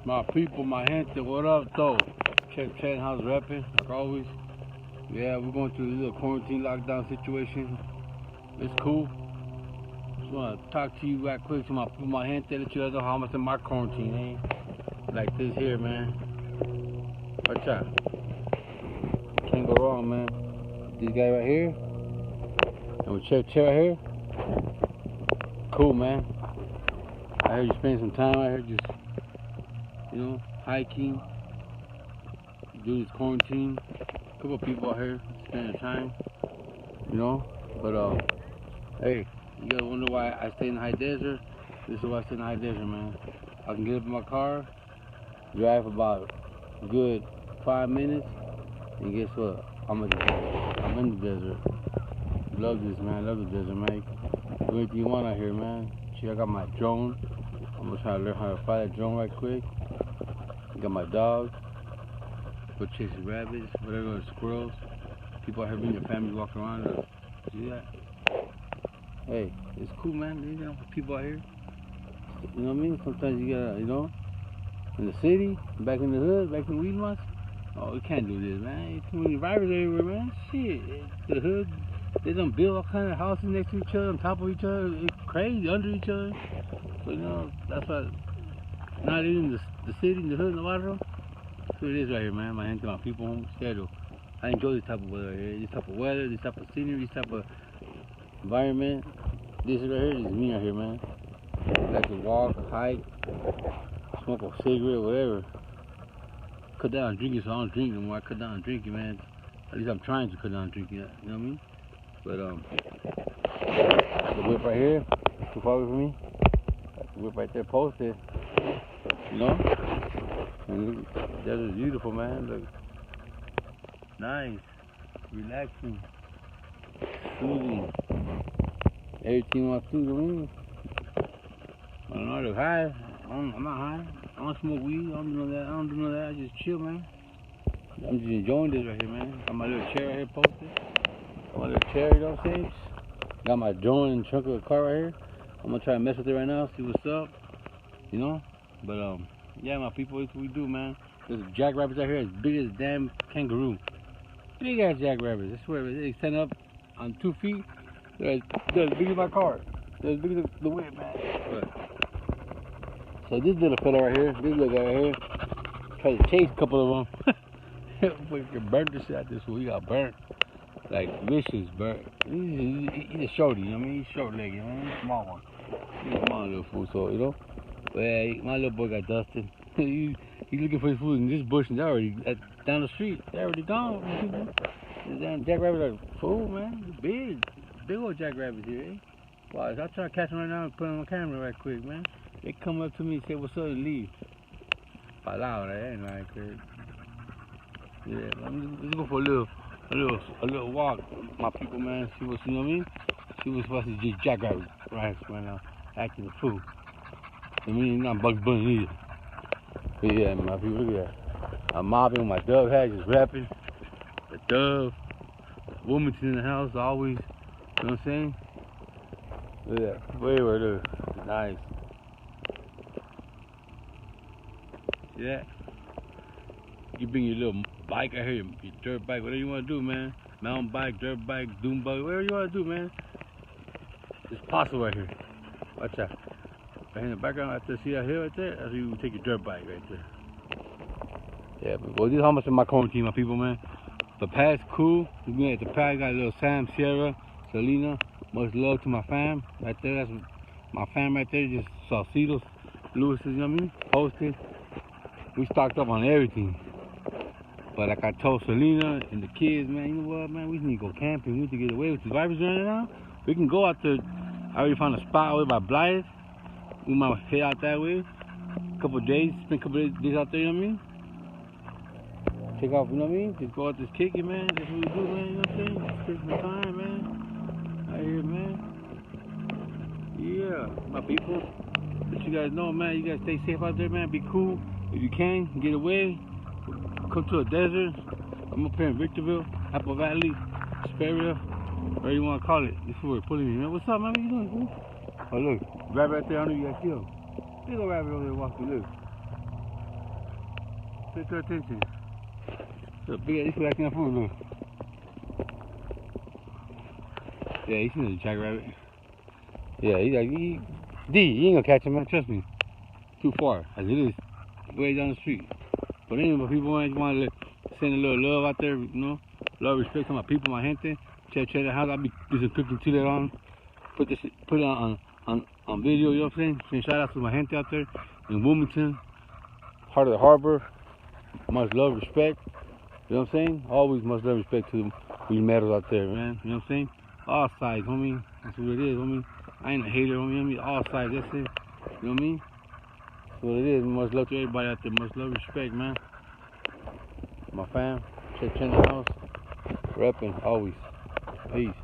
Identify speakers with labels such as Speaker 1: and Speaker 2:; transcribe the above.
Speaker 1: My people, my gente, what up, though? Chet, how's rapping? Like always. Yeah, we're going through a little quarantine lockdown situation. It's cool. Just want to talk to you right quick to my people, my gente, let you guys know how much in my quarantine ain't. Like this here, man. Watch out. Can't go wrong, man. This guy right here. And with Chet right here. Cool, man. I heard you spend some time out here just, hiking, doing this quarantine. A couple of people out here spending time, But, hey, you guys wonder why I stay in the high desert? This is why I stay in the high desert, man. I can get up in my car, drive about a good 5 minutes, and guess what? I'm in the desert. Love this, man. Love the desert, man. Do anything you want out here, man. See, I got my drone. I'm gonna try to learn how to fly that drone right quick. I got my dog. Go chasing rabbits, whatever, squirrels. People out here bring their families walking around. See that? Hey, it's cool, man. People out here. You know what I mean? Sometimes you gotta, in the city, back in the hood, back in the weed months. Oh, we can't do this, man. There's too many virus everywhere, man. Shit. The hood, they done build all kind of houses next to each other, on top of each other. It's crazy, under each other. So, that's why, not even the city, the hood, the water. That's what it is right here, man. My hands, my people, home schedule. I enjoy this type of weather right here. This type of weather, this type of scenery, this type of environment. This right here is me right here, man. I like to walk, hike, smoke a cigarette, whatever. Cut down on drinking, so I don't drink no more. I cut down on drinking, man. At least I'm trying to cut down on drinking, you know what I mean? But, the whip right here, too far away from me. The whip right there posted, And look, that is beautiful, man. Look, nice, relaxing, soothing. Everything wants to do. I don't know, I look high. I'm not high. I don't smoke weed. I don't do none of that. I just chill, man. I'm just enjoying this right here, man. Got my little chair right here posted. Got my little chair, you know what I'm saying? Got my drone in the trunk of the car right here. I'm gonna try to mess with it right now, see what's up. But yeah, my people, that's what we do, man. There's jackrabbits out here as big as a damn kangaroo. Big ass jackrabbits. I swear, they stand up on 2 feet. They're as big as my car. They're as big as the whip, man. So this little fella right here, this little guy right here, tried to chase a couple of them. We burnt the shit out this fool. He got burnt. Like vicious burnt. He's a shorty, he's short-legged, he's a small one. He's a small little fool, so, But yeah, my little boy got dusted. He's looking for his food in this bush, and they're already down the street. They're already gone. The damn jackrabbits are full, man. They're big old jackrabbits here, eh? Wow, I'll try to catch them right now and put them on camera right quick, man. They come up to me and say what's up and leave. Palabra, ain't like it. Yeah, let's go for a little walk, my people, man. See what's, See what's supposed to just jackrabbits right now, acting a fool. Not Bugs Bunny either. But yeah, my people, look at that. I'm mobbing with my dove hat, just rapping. The dove, the woman's in the house always, you know what I'm saying? Look at that. Way over there. Nice. See that? You bring your little bike out here, your dirt bike, whatever you want to do, man. Mountain bike, dirt bike, dune bike, whatever you want to do, man. It's possible right here. Watch out. Right in the background, right there, see that hill right there? That's where you take your dirt bike right there. Yeah, but well, this is how much of my quarantine, my people, man. The pad's cool. We're going at the pad, got a little Sam, Sierra, Selena. Much love to my fam. Right there, that's my fam right there. Just Saucitos, Lewis's, you know what I mean? Posted. We stocked up on everything. But like I told Selena and the kids, man, you know what, man? We need to go camping. We need to get away with the virus right now. We can go out there. I already found a spot over by Blythe. We might head out that way. A couple of days, spend a couple of days out there, you know what I mean? Take off, you know what I mean? Just go out this kicking, man. That's what we do, man, you know what I'm saying? It's Christmas time, man. Out here, man. Yeah, my people. Let you guys know, man, you guys stay safe out there, man. Be cool. If you can, get away. Come to a desert. I'm up here in Victorville, Apple Valley, Sperria, whatever you want to call it. This is where we're pulling me, man. What's up, man? What you doing, fool? Oh, look. Rabbit right there. I don't know you guys see him. Big old rabbit over there walking. Look. Pay good attention. Look, big ass, he's acting up food, look. Yeah, he's seen the jackrabbit. Yeah, he ain't gonna catch him, man. Trust me. Too far, as it is, way down the street. But anyway, people want to send a little love out there, you know, love, respect to my people, my gente. Check the house. I'll be doing some cooking too later on. Put it on video. You know what I'm saying? Saying shout out to my gente out there in Wilmington, heart of the harbor. Much love, respect. You know what I'm saying? Always much love, respect to these medals out there, man. You know what I'm saying? All sides, homie. That's what it is, homie. I ain't a hater, homie. You know what I mean? All sides, that's it. You know what I mean? That's what it is. Much love to everybody out there. Much love, respect, man. My fam, Chet in the house. Repping, always. Peace.